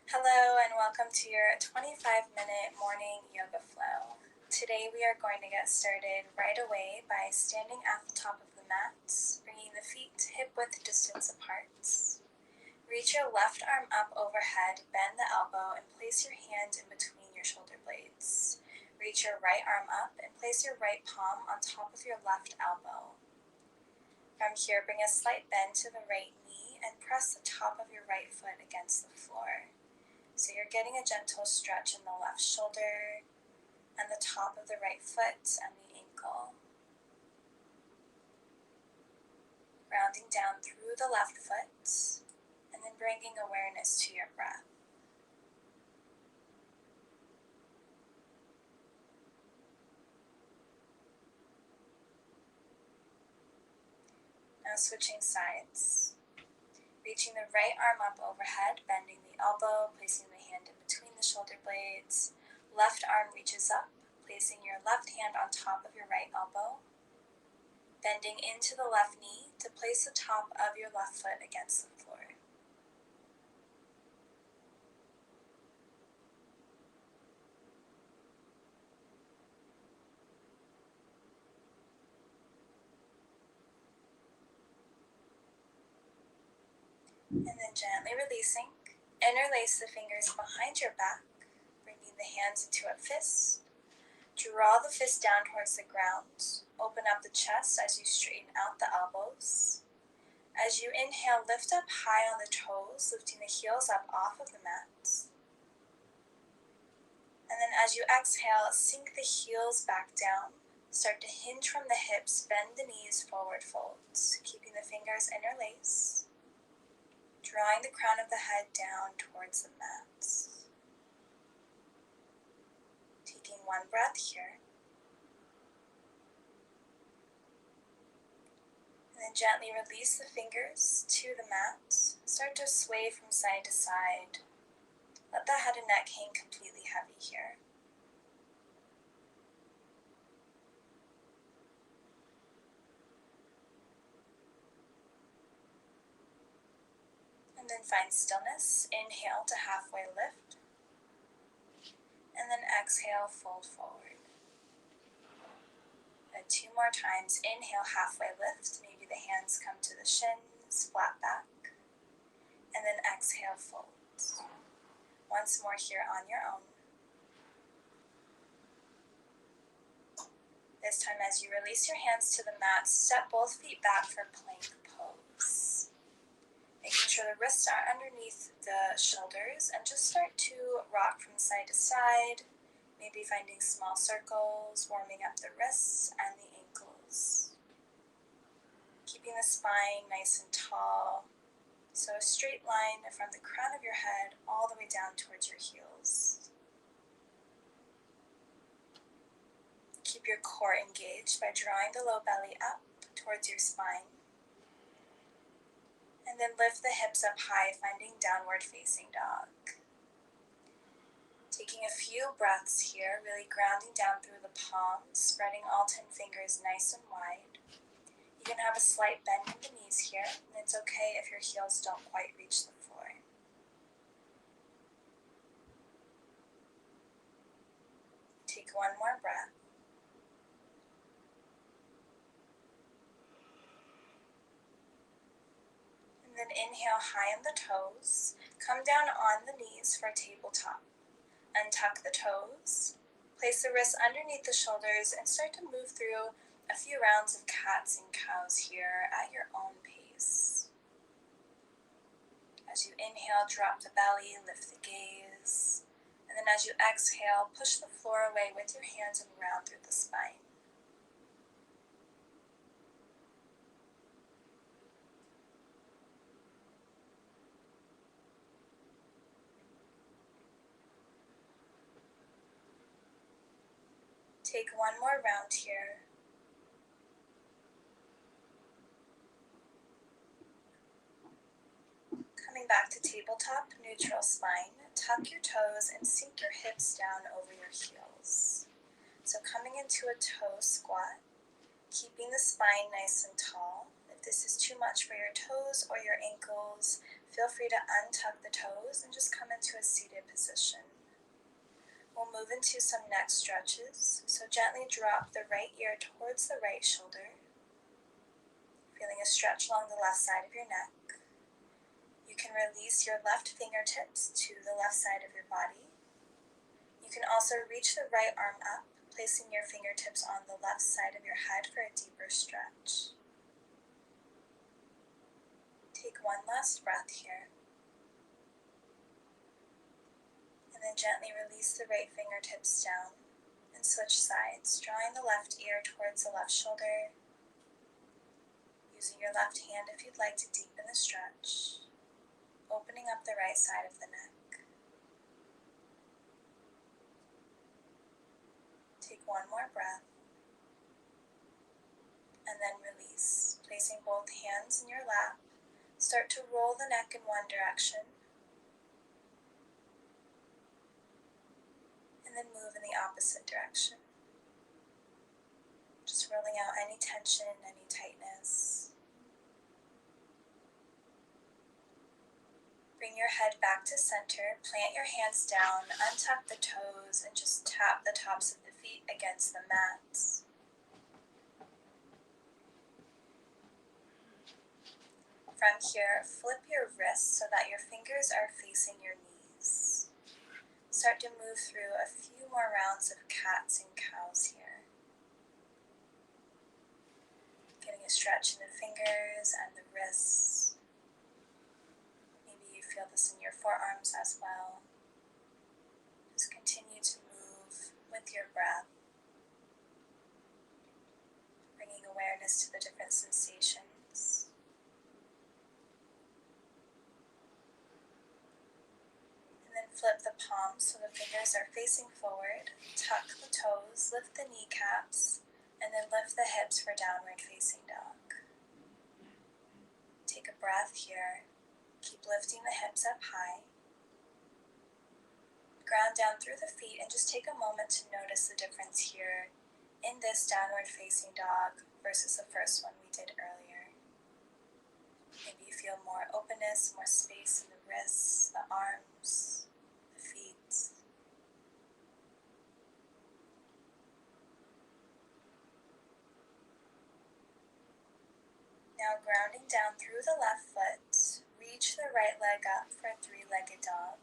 Hello and welcome to your 25-minute morning yoga flow. Today we are going to get started right away by standing at the top of the mat, bringing the feet hip-width distance apart. Reach your left arm up overhead, bend the elbow, and place your hand in between your shoulder blades. Reach your right arm up and place your right palm on top of your left elbow. From here, bring a slight bend to the right knee and press the top of your right foot against the floor. So you're getting a gentle stretch in the left shoulder and the top of the right foot and the ankle. Rounding down through the left foot and then bringing awareness to your breath. Now switching sides. Reaching the right arm up overhead, bending the elbow, placing the hand in between the shoulder blades. Left arm reaches up, placing your left hand on top of your right elbow. Bending into the left knee to place the top of your left foot against the floor. And then gently releasing, interlace the fingers behind your back, bringing the hands into a fist. Draw the fist down towards the ground. Open up the chest as you straighten out the elbows. As you inhale, lift up high on the toes, lifting the heels up off of the mat. And then as you exhale, sink the heels back down. Start to hinge from the hips, bend the knees, forward fold, keeping the fingers interlaced. Drawing the crown of the head down towards the mat. Taking one breath here. And then gently release the fingers to the mat. Start to sway from side to side. Let the head and neck hang completely heavy here. And then find stillness. Inhale to halfway lift. And then exhale, fold forward. And 2 more times. Inhale, halfway lift. Maybe the hands come to the shins, flat back. And then exhale, fold. Once more here on your own. This time as you release your hands to the mat, step both feet back for plank pose. Making sure the wrists are underneath the shoulders and just start to rock from side to side, maybe finding small circles, warming up the wrists and the ankles. Keeping the spine nice and tall, so a straight line from the crown of your head all the way down towards your heels. Keep your core engaged by drawing the low belly up towards your spine. And then lift the hips up high, finding downward facing dog. Taking a few breaths here, really grounding down through the palms, spreading all 10 fingers nice and wide. You can have a slight bend in the knees here, and it's okay if your heels don't quite reach the floor. Take one more breath. And then inhale high on the toes. Come down on the knees for a tabletop. Untuck the toes. Place the wrists underneath the shoulders and start to move through a few rounds of cats and cows here at your own pace. As you inhale, drop the belly, lift the gaze. And then as you exhale, push the floor away with your hands and round through the spine. Take one more round here. Coming back to tabletop, neutral spine. Tuck your toes and sink your hips down over your heels. So coming into a toe squat, keeping the spine nice and tall. If If this is too much for your toes or your ankles, feel free to untuck the toes and just come into a seated position. We'll move into some neck stretches, so gently drop the right ear towards the right shoulder, feeling a stretch along the left side of your neck. You can release your left fingertips to the left side of your body. You can also reach the right arm up, placing your fingertips on the left side of your head for a deeper stretch. Take one last breath here. And then gently release the right fingertips down and switch sides, drawing the left ear towards the left shoulder, using your left hand if you'd like to deepen the stretch, opening up the right side of the neck. Take one more breath, and then release, placing both hands in your lap. Start to roll the neck in one direction, and then move in the opposite direction. Just rolling out any tension, any tightness. Bring your head back to center, plant your hands down, untuck the toes, and just tap the tops of the feet against the mats. From here, flip your wrists so that your fingers are facing your knees. Start to move through a few more rounds of cats and cows here. Getting a stretch in the fingers and the wrists. Maybe you feel this in your forearms as well. Just continue to move with your breath, bringing awareness to the different sensations. Flip the palms so the fingers are facing forward, tuck the toes, lift the kneecaps, and then lift the hips for downward facing dog. Take a breath here, keep lifting the hips up high. Ground down through the feet and just take a moment to notice the difference here in this downward facing dog versus the first one we did earlier. Maybe you feel more openness, more space in the wrists, the arms, feet. Now grounding down through the left foot, reach the right leg up for a three-legged dog,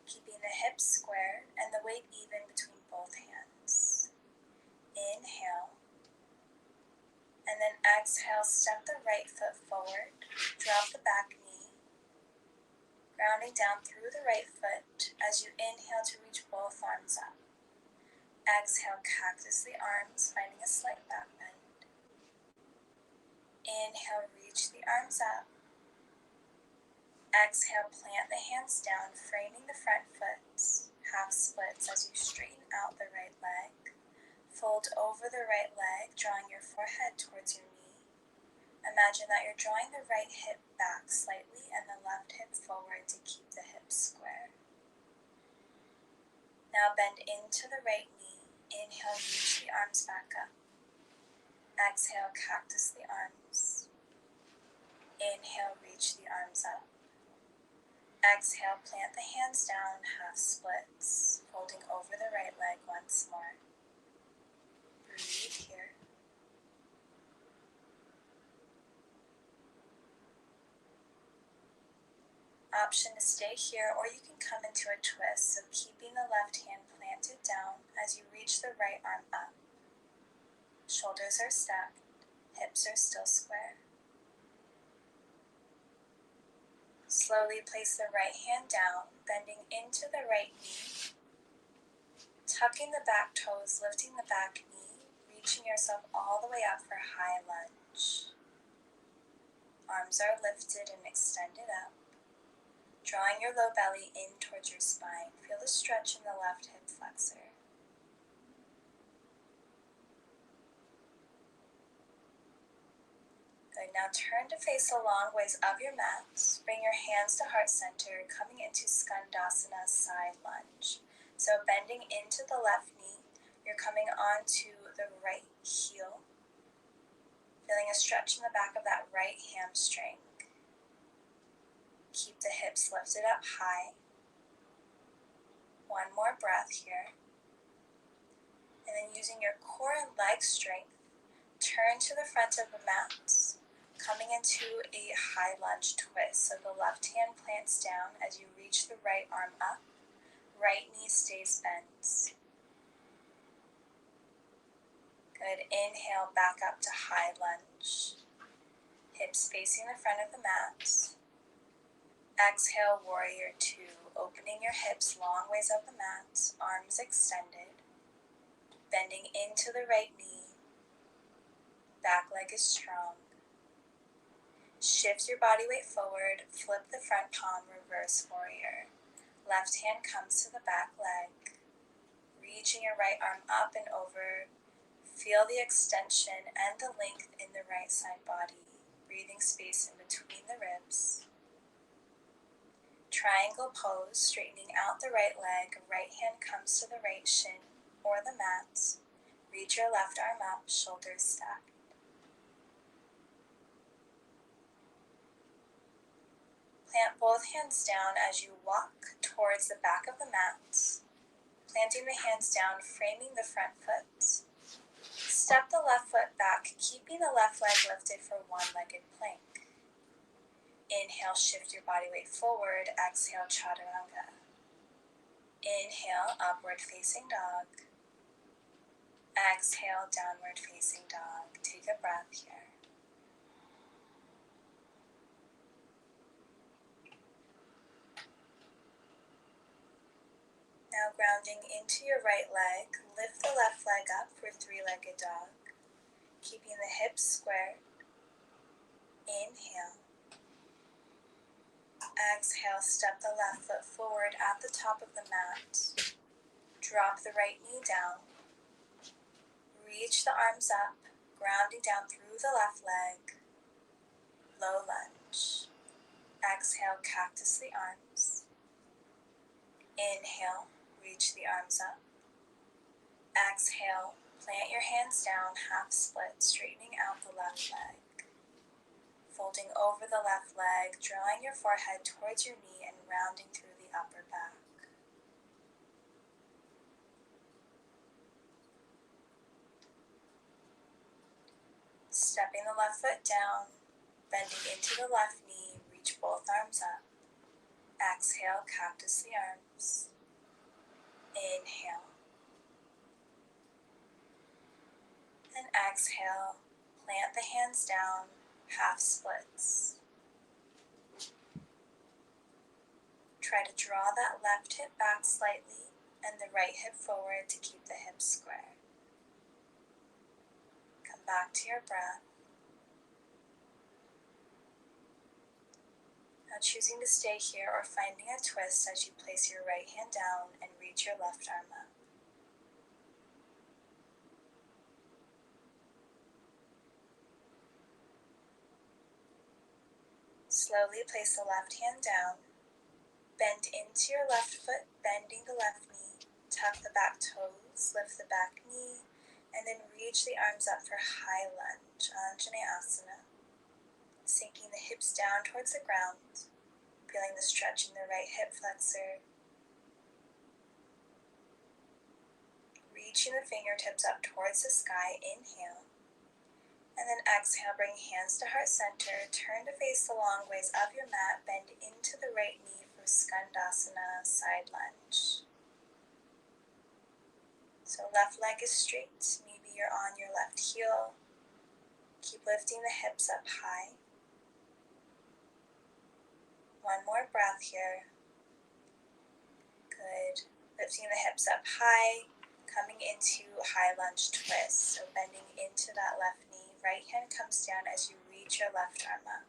keeping the hips square and the weight even between both hands. Inhale, and then exhale, step the right foot forward, drop the back knee, grounding down through the right foot as you inhale to reach both arms up. Exhale, cactus the arms, finding a slight back bend. Inhale, reach the arms up. Exhale, plant the hands down, framing the front foot, half splits as you straighten out the right leg. Fold over the right leg, drawing your forehead towards your knee. Imagine that you're drawing the right hip back slightly and the left hip forward to keep the hips square. Now bend into the right knee. Inhale, reach the arms back up. Exhale, cactus the arms. Inhale, reach the arms up. Exhale, plant the hands down, half splits, folding over the right leg once more. Breathe here. Option to stay here, or you can come into a twist, so keeping the left hand planted down as you reach the right arm up. Shoulders are stacked, hips are still square. Slowly place the right hand down, bending into the right knee, tucking the back toes, lifting the back knee, reaching yourself all the way up for high lunge. Arms are lifted and extended up. Drawing your low belly in towards your spine. Feel the stretch in the left hip flexor. Good, now turn to face the long ways of your mat. Bring your hands to heart center, coming into Skandasana side lunge. So bending into the left knee, you're coming onto the right heel. Feeling a stretch in the back of that right hamstring. Keep the hips lifted up high. One more breath here. And then using your core and leg strength, turn to the front of the mat, coming into a high lunge twist. So the left hand plants down as you reach the right arm up. Right knee stays bent. Good. Inhale back up to high lunge. Hips facing the front of the mat. Exhale, warrior two. Opening your hips long ways up the mat. Arms extended. Bending into the right knee. Back leg is strong. Shift your body weight forward. Flip the front palm, reverse warrior. Left hand comes to the back leg. Reaching your right arm up and over. Feel the extension and the length in the right side body. Breathing space in between the ribs. Triangle pose, straightening out the right leg. Right hand comes to the right shin or the mat. Reach your left arm up, shoulders stacked. Plant both hands down as you walk towards the back of the mat. Planting the hands down, framing the front foot. Step the left foot back, keeping the left leg lifted for one-legged plank. Inhale, shift your body weight forward. Exhale, chaturanga. Inhale, upward facing dog. Exhale, downward facing dog. Take a breath here. Now grounding into your right leg, lift the left leg up for three-legged dog. Keeping the hips square. Inhale. Exhale, step the left foot forward at the top of the mat. Drop the right knee down. Reach the arms up, grounding down through the left leg. Low lunge. Exhale, cactus the arms. Inhale, reach the arms up. Exhale, plant your hands down, half split, straightening out the left leg. Folding over the left leg, drawing your forehead towards your knee and rounding through the upper back. Stepping the left foot down, bending into the left knee, reach both arms up. Exhale, cactus the arms. Inhale. And exhale, plant the hands down, half splits. Try to draw that left hip back slightly and the right hip forward to keep the hips square. Come back to your breath. Now choosing to stay here or finding a twist as you place your right hand down and reach your left arm up. Slowly place the left hand down, bend into your left foot, bending the left knee, tuck the back toes, lift the back knee, and then reach the arms up for high lunge, Anjaneyasana. Sinking the hips down towards the ground, feeling the stretch in the right hip flexor. Reaching the fingertips up towards the sky, inhale. And then exhale, bring hands to heart center, turn to face the long ways of your mat, bend into the right knee for Skandasana, side lunge. So left leg is straight, maybe you're on your left heel. Keep lifting the hips up high. One more breath here. Good. Lifting the hips up high, coming into high lunge twist. So bending into that left knee. Right hand comes down as you reach your left arm up.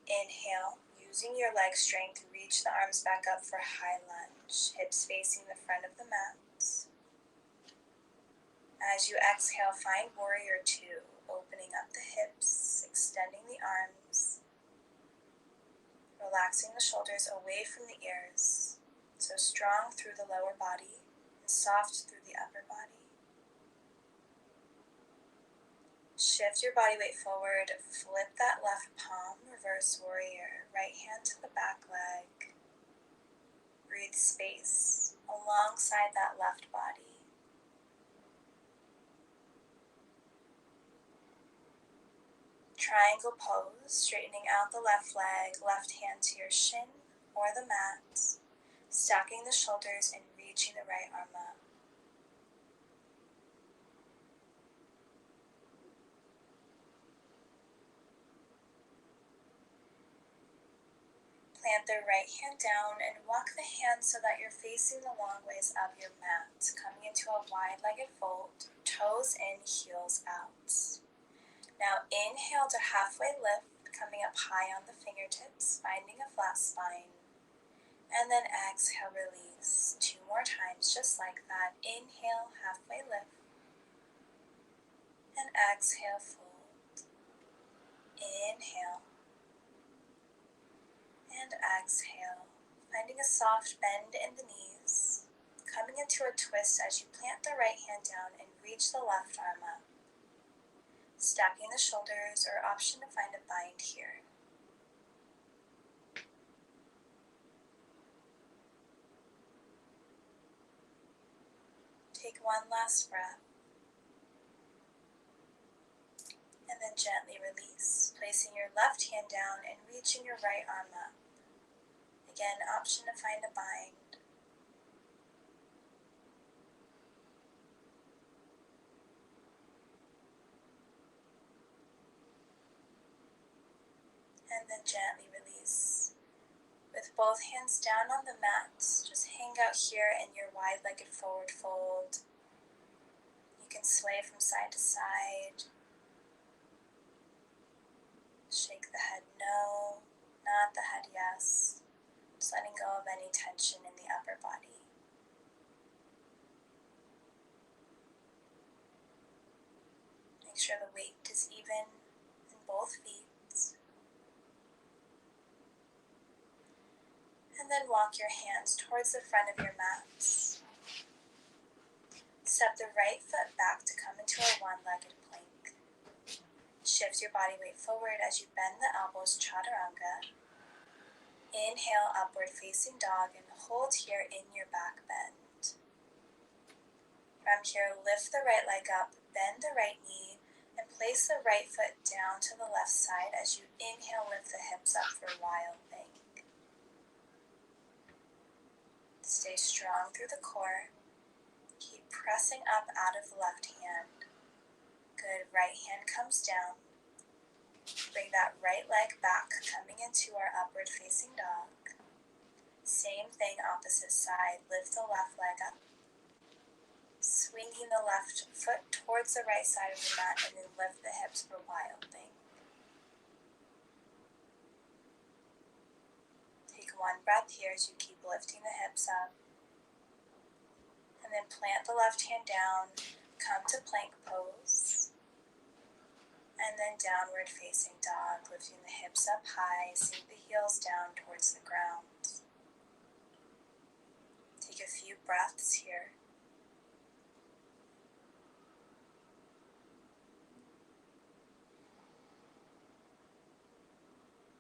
Inhale, using your leg strength, reach the arms back up for high lunge, hips facing the front of the mat. As you exhale, find warrior two, opening up the hips, extending the arms. relaxing the shoulders away from the ears, so strong through the lower body and soft through the upper body. Shift your body weight forward, flip that left palm, reverse warrior, right hand to the back leg. Breathe space alongside that left body. Triangle pose, straightening out the left leg, left hand to your shin or the mat, stacking the shoulders and reaching the right arm up. Plant the right hand down and walk the hands so that you're facing the long ways up your mat, coming into a wide-legged fold, toes in, heels out. Now inhale to halfway lift, coming up high on the fingertips, finding a flat spine. And then exhale, release. 2 more times, just like that. Inhale, halfway lift. And exhale, fold. Inhale. And exhale, finding a soft bend in the knees, coming into a twist as you plant the right hand down and reach the left arm up. Stacking the shoulders, or option to find a bind here. Take one last breath. And then gently release, placing your left hand down and reaching your right arm up. Again, option to find a bind. And then gently release. With both hands down on the mat, just hang out here in your wide-legged forward fold. You can sway from side to side. Shake the head no, nod the head yes. Just letting go of any tension in the upper body. Make sure the weight is even in both feet. And then walk your hands towards the front of your mat. Step the right foot back to come into a one-legged plank. Shift your body weight forward as you bend the elbows, chaturanga. Inhale, upward facing dog, and hold here in your back bend. From here, lift the right leg up, bend the right knee, and place the right foot down to the left side as you inhale, lift the hips up for wild thing. Stay strong through the core. Keep pressing up out of the left hand. Good, right hand comes down. Bring that right leg back, coming into our upward facing dog. Same thing, opposite side. Lift the left leg up. Swinging the left foot towards the right side of the mat and then lift the hips for wild thing. Take one breath here as you keep lifting the hips up. And then plant the left hand down, come to plank pose. And then downward facing dog, lifting the hips up high, sink the heels down towards the ground. Take a few breaths here.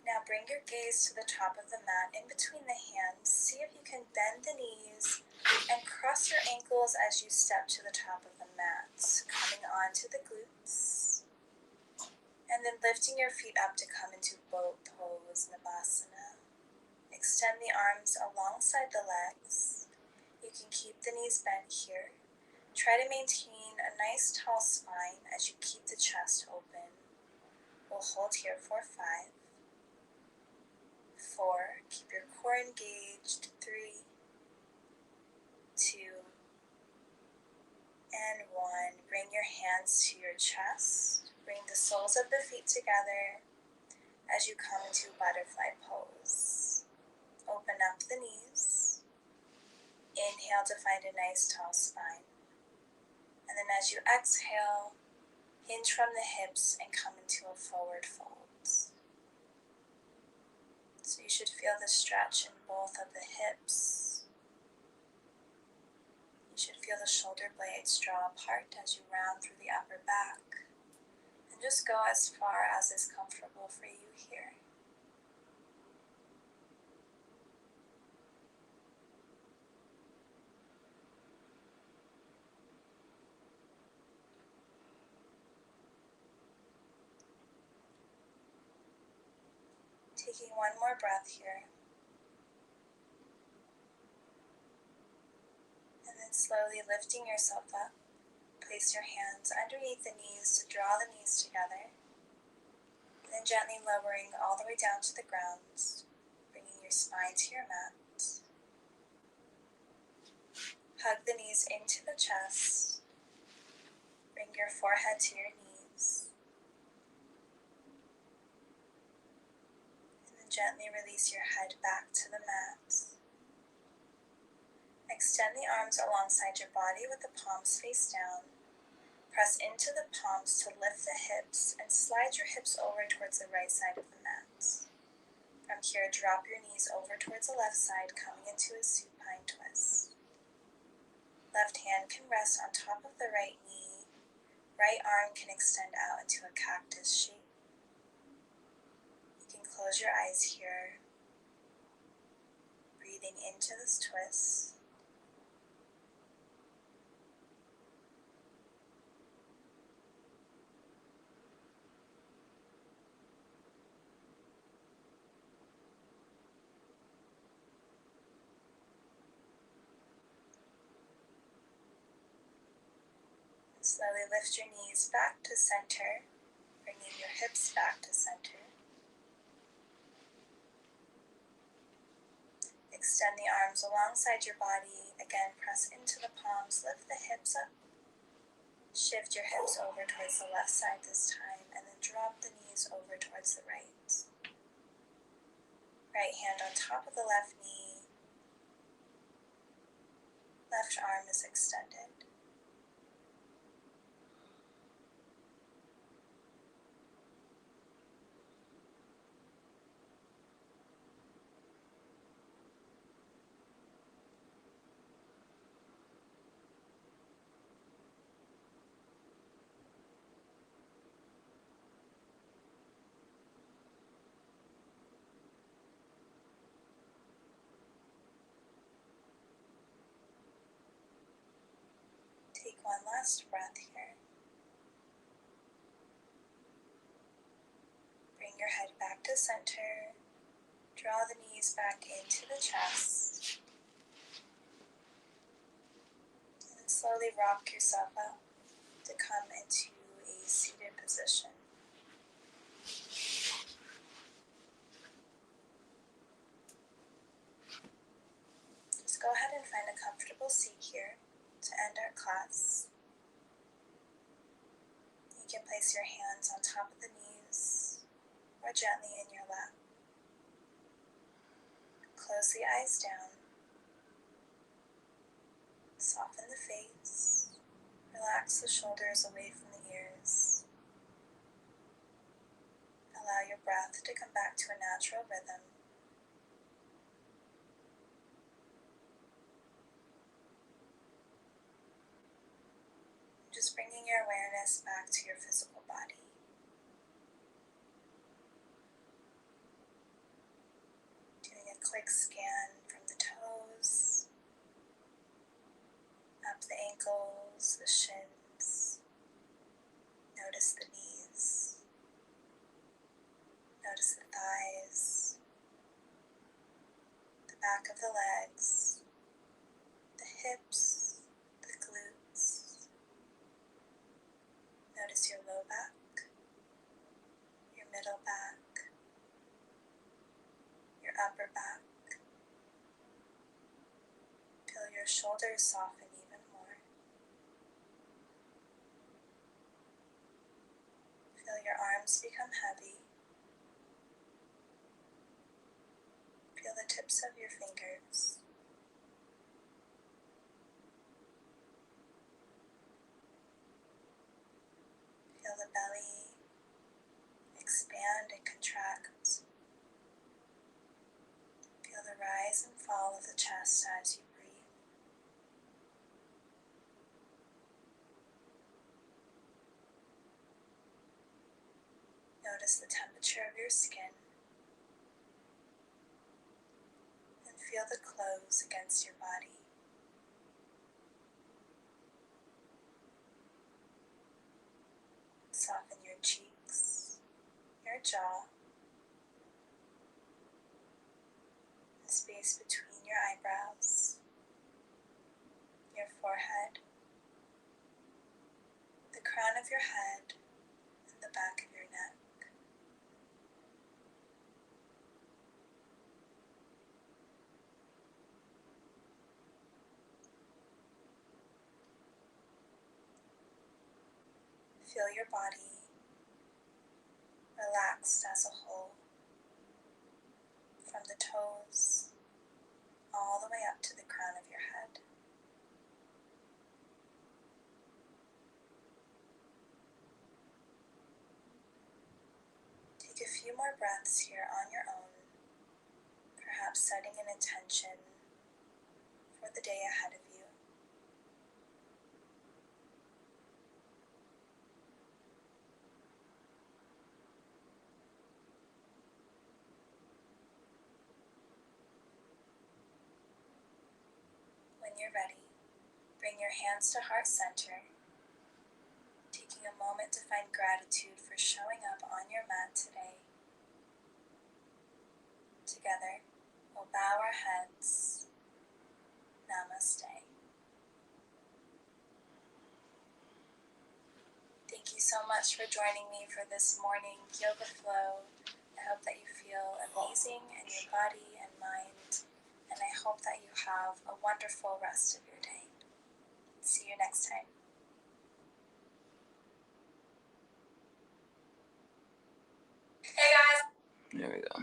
Now bring your gaze to the top of the mat, in between the hands. See if you can bend the knees and cross your ankles as you step to the top of the mat, coming onto the glutes. And then lifting your feet up to come into boat pose, Navasana. Extend the arms alongside the legs. You can keep the knees bent here. Try to maintain a nice tall spine as you keep the chest open. We'll hold here for 5, 4, keep your core engaged, 3, 2, and 1. Bring your hands to your chest. Bring the soles of the feet together as you come into butterfly pose. Open up the knees. Inhale to find a nice tall spine. And then as you exhale, hinge from the hips and come into a forward fold. So you should feel the stretch in both of the hips. You should feel the shoulder blades draw apart as you round through the upper back. And just go as far as is comfortable for you here. Taking one more breath here. And then slowly lifting yourself up. Place your hands underneath the knees to draw the knees together. And then gently lowering all the way down to the ground, bringing your spine to your mat. Hug the knees into the chest. Bring your forehead to your knees. And then gently release your head back to the mat. Extend the arms alongside your body with the palms face down. Press into the palms to lift the hips and slide your hips over towards the right side of the mat. From here, drop your knees over towards the left side, coming into a supine twist. Left hand can rest on top of the right knee. Right arm can extend out into a cactus shape. You can close your eyes here, breathing into this twist. Slowly lift your knees back to center, bringing your hips back to center. Extend the arms alongside your body. Again, press into the palms, lift the hips up. Shift your hips over towards the left side this time, and then drop the knees over towards the right. Right hand on top of the left knee. Left arm is extended. Take one last breath here. Bring your head back to center. Draw the knees back into the chest. And then slowly rock yourself up to come into a seated position. Just go ahead and find a comfortable seat here to end our class. You can place your hands on top of the knees or gently in your lap. Close the eyes down. Soften the face. Relax the shoulders away from the ears. Allow your breath to come back to a natural rhythm. Just bringing your awareness back to your physical body. Doing a quick scan from the toes, up the ankles, the shins. Notice the knees. Notice the thighs, the back of the legs, the hips, the glutes. Notice your low back, your middle back, your upper back. Feel your shoulders soften even more. Feel your arms become heavy. Feel the tips of your fingers. Feel the belly expand and contract. chest as you breathe. Notice the temperature of your skin and feel the clothes against your body. Soften your cheeks, your jaw, the space between your eyebrows, your forehead, the crown of your head, and the back of your neck. Feel your body relaxed as a whole, from the toes all the way up to the crown of your head. Take a few more breaths here on your own, perhaps setting an intention for the day ahead of you. When you're ready, bring your hands to heart center, taking a moment to find gratitude for showing up on your mat today. Together, we'll bow our heads. Namaste. Thank you so much for joining me for this morning yoga flow. I hope that you feel amazing in your body and mind, and I hope that you have a wonderful rest of your day. See you next time. Hey guys! There we go.